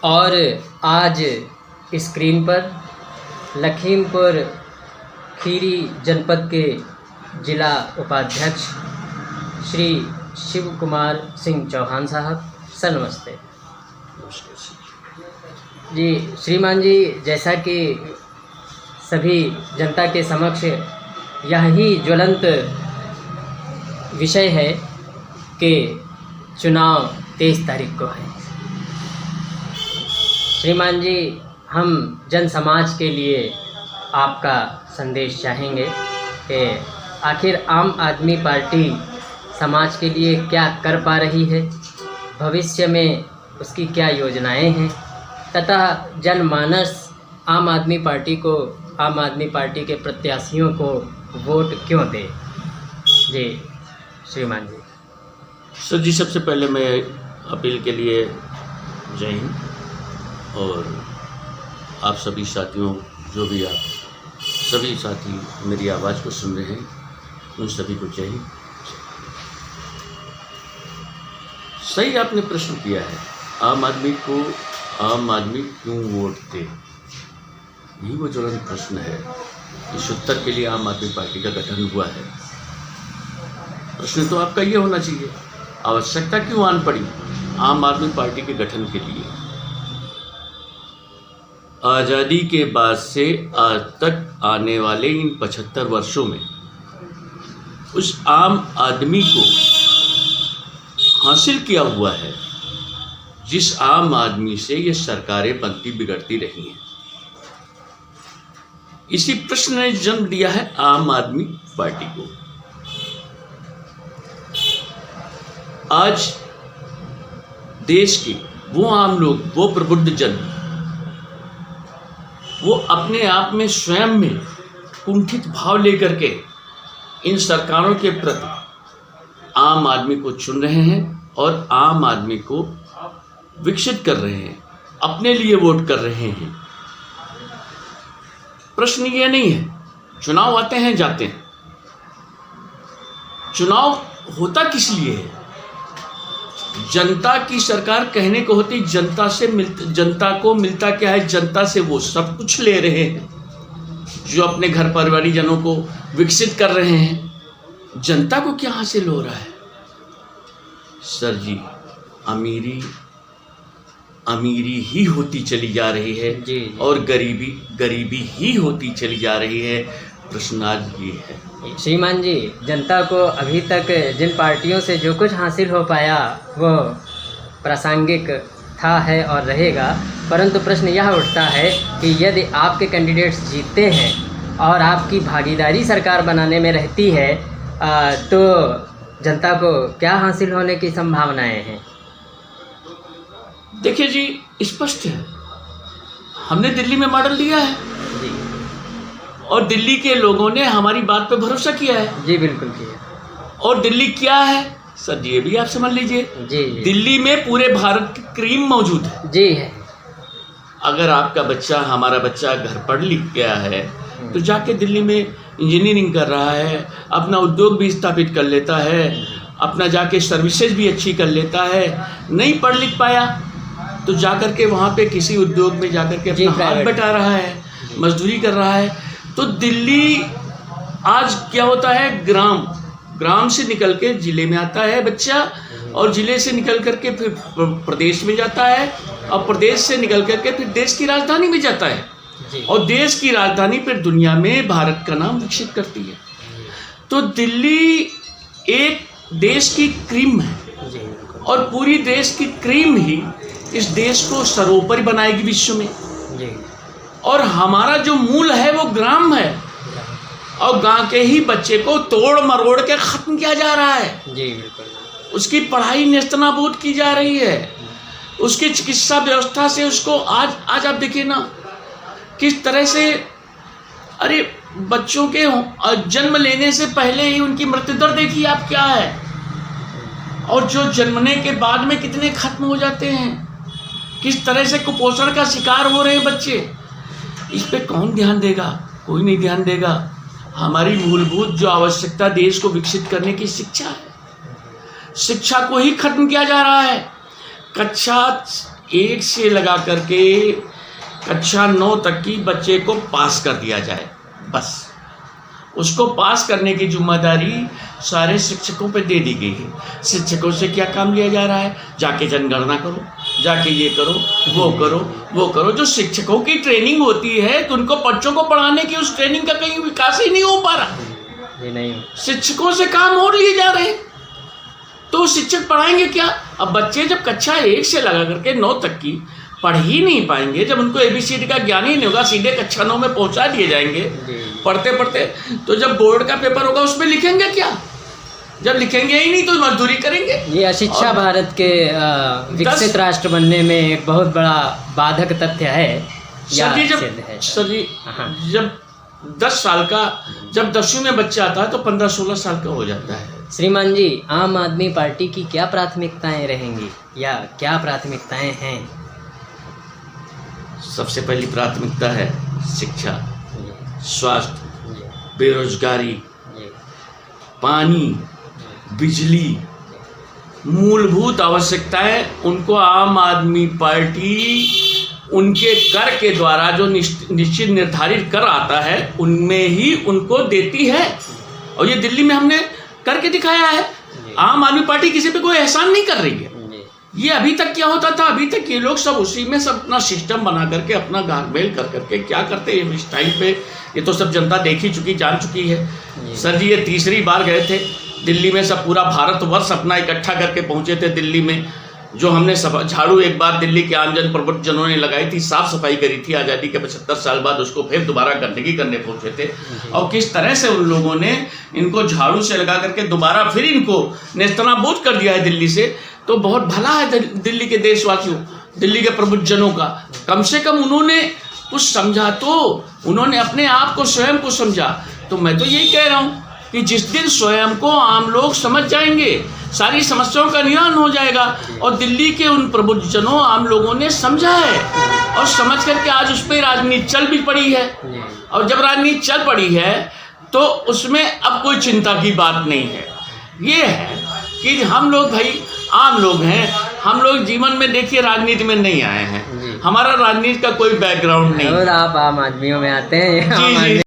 और आज स्क्रीन पर लखीमपुर खीरी जनपद के जिला उपाध्यक्ष श्री शिव कुमार सिंह चौहान साहब, सर नमस्ते जी। श्रीमान जी, जैसा कि सभी जनता के समक्ष यही ज्वलंत विषय है कि चुनाव 23 तारीख को है। श्रीमान जी, हम जन समाज के लिए आपका संदेश चाहेंगे कि आखिर आम आदमी पार्टी समाज के लिए क्या कर पा रही है, भविष्य में उसकी क्या योजनाएं हैं, तथा जनमानस आम आदमी पार्टी को, आम आदमी पार्टी के प्रत्याशियों को वोट क्यों दे। जी श्रीमान जी। सर जी, सबसे पहले मैं अपील के लिए जय हिंद, और आप सभी साथियों, जो भी आप सभी साथी मेरी आवाज़ को सुन रहे हैं, उन सभी को जय हिंद। सही आपने प्रश्न किया है, आम आदमी क्यों वोट दे, यही वो ज्वलंत प्रश्न है। इस उत्तर के लिए आम आदमी पार्टी का गठन हुआ है। प्रश्न तो आपका ये होना चाहिए, आवश्यकता क्यों आन पड़ी आम आदमी पार्टी के गठन के लिए। आज़ादी के बाद से आज तक आने वाले इन 75 वर्षों में उस आम आदमी को हासिल किया हुआ है जिस आम आदमी से ये सरकारें बनती बिगड़ती रही हैं। इसी प्रश्न ने जन्म दिया है आम आदमी पार्टी को। आज देश के वो आम लोग, वो प्रबुद्ध जन, वो अपने आप में स्वयं में कुंठित भाव लेकर के इन सरकारों के प्रति आम आदमी को चुन रहे हैं और आम आदमी को विकसित कर रहे हैं, अपने लिए वोट कर रहे हैं। प्रश्न ये नहीं है, चुनाव आते हैं जाते हैं, चुनाव होता किस लिए है। जनता की सरकार कहने को होती, जनता को मिलता क्या है, जनता से वो सब कुछ ले रहे हैं जो अपने घर परिवारी जनों को विकसित कर रहे हैं। जनता को क्या हासिल हो रहा है सर जी, अमीरी ही होती चली जा रही है जी। और गरीबी ही होती चली जा रही है। प्रश्न आज ये है श्रीमान जी, जनता को अभी तक जिन पार्टियों से जो कुछ हासिल हो पाया वो प्रासंगिक था, है और रहेगा, परंतु प्रश्न यह उठता है कि यदि आपके कैंडिडेट्स जीतते हैं और आपकी भागीदारी सरकार बनाने में रहती है तो जनता को क्या हासिल होने की संभावनाएं हैं। देखिए जी, स्पष्ट है, हमने दिल्ली में मॉडल दिया है जी, और दिल्ली के लोगों ने हमारी बात पे भरोसा किया है। जी बिल्कुल किया। और दिल्ली क्या है सर जी, ये भी आप समझ लीजिए। जी। दिल्ली में पूरे भारत की क्रीम मौजूद है। जी है। अगर आपका बच्चा, हमारा बच्चा घर पढ़ लिख गया है तो जाके दिल्ली में इंजीनियरिंग कर रहा है, अपना उद्योग भी स्थापित कर लेता है, अपना जाके सर्विसेज भी अच्छी कर लेता है। नहीं पढ़ लिख पाया तो जाकर के वहाँ पे किसी उद्योग में जाकर के अपना हाथ बटा रहा है, मजदूरी कर रहा है। तो दिल्ली आज क्या होता है, ग्राम से निकल के जिले में आता है बच्चा, और जिले से निकल करके फिर प्रदेश में जाता है, और प्रदेश से निकल करके फिर देश की राजधानी में जाता है, और देश की राजधानी फिर दुनिया में भारत का नाम विकसित करती है। तो दिल्ली एक देश की क्रीम है, और पूरी देश की क्रीम ही इस देश को सर्वोपरि बनाएगी विश्व में। और हमारा जो मूल है वो ग्राम है, और गांव के ही बच्चे को तोड़ मरोड़ के ख़त्म किया जा रहा है। जी बिल्कुल। उसकी पढ़ाई नेस्तनाबूद की जा रही है, उसकी चिकित्सा व्यवस्था से उसको आज आप देखिए ना किस तरह से, अरे बच्चों के जन्म लेने से पहले ही उनकी मृत्यु दर देखिए आप क्या है, और जो जन्मने के बाद में कितने खत्म हो जाते हैं, किस तरह से कुपोषण का शिकार हो रहे हैं बच्चे। इस पे कौन ध्यान देगा, कोई नहीं ध्यान देगा। हमारी मूलभूत जो आवश्यकता देश को विकसित करने की शिक्षा है, शिक्षा को ही खत्म किया जा रहा है। कक्षा 1 से लगा करके कक्षा 9 तक की बच्चे को पास कर दिया जाए, बस उसको पास करने की जिम्मेदारी सारे शिक्षकों पे दे दी गई है। शिक्षकों से क्या काम लिया जा रहा है? जाके जनगणना करो, जाके ये करो, वो करो। जो शिक्षकों की ट्रेनिंग होती है तो उनको बच्चों को पढ़ाने की उस ट्रेनिंग का कहीं विकास ही नहीं हो पा रहा। ये नहीं, शिक्षकों से काम और लिए जा रहे हैं, तो शिक्षक पढ़ाएंगे क्या? अब बच्चे जब कक्षा 1 से लगा करके 9 तक की पढ़ ही नहीं पाएंगे, जब उनको ABCD का ज्ञान ही नहीं होगा, सीधे कक्षा 9 में पहुंचा दिए जाएंगे पढ़ते पढ़ते, तो जब बोर्ड का पेपर होगा उसमें लिखेंगे क्या? जब लिखेंगे ही नहीं तो मजदूरी करेंगे। ये अशिक्षा भारत के विकसित राष्ट्र बनने में एक बहुत बड़ा बाधक तथ्य है। सर जी जब 10 साल का, जब 10वीं में बच्चा आता है तो 15-16 साल का हो जाता है। श्रीमान जी, आम आदमी पार्टी की क्या प्राथमिकताएं रहेंगी या क्या प्राथमिकताएं हैं? सबसे पहली प्राथमिकता है शिक्षा, स्वास्थ्य, बेरोजगारी, पानी, बिजली, मूलभूत आवश्यकताएं उनको आम आदमी पार्टी उनके कर के द्वारा जो निश्चित निर्धारित कर आता है उनमें ही उनको देती है। और ये दिल्ली में हमने करके दिखाया है। आम आदमी पार्टी किसी पे कोई एहसान नहीं कर रही है। ये अभी तक क्या होता था? अभी तक ये लोग सब उसी में सब अपना सिस्टम बना करके अपना घाटमेल कर करके क्या करते हैं इस टाइम पे, ये तो सब जनता देख ही चुकी, जान चुकी है। सर जी ये तीसरी बार गए थे दिल्ली में, सब पूरा भारतवर्ष अपना इकट्ठा करके पहुंचे थे दिल्ली में। जो हमने झाड़ू एक बार दिल्ली के आमजन प्रबुद्धजनों ने लगाई थी, साफ सफाई करी थी आज़ादी के 75 साल बाद, उसको फिर दोबारा गंदगी करने पहुंचे थे। और किस तरह से उन लोगों ने इनको झाड़ू से लगा करके दोबारा फिर इनको नेस्तनाबूद कर दिया है दिल्ली से। तो बहुत भला है दिल्ली के देशवासियों, दिल्ली के प्रबुद्धजनों का, कम से कम उन्होंने कुछ समझा, तो उन्होंने अपने आप को स्वयं को समझा। तो मैं तो यही कह रहा हूँ कि जिस दिन स्वयं को आम लोग समझ जाएंगे, सारी समस्याओं का निदान हो जाएगा। और दिल्ली के उन प्रबुद्धजनों आम लोगों ने समझा है और समझ करके आज उस पर राजनीति चल भी पड़ी है। और जब राजनीति चल पड़ी है तो उसमें अब कोई चिंता की बात नहीं है। ये है कि हम लोग भाई आम लोग हैं, हम लोग जीवन में देखिए राजनीति में नहीं आए हैं, हमारा राजनीति का कोई बैकग्राउंड नहीं। और आप आम आदमियों में आते हैं। जी।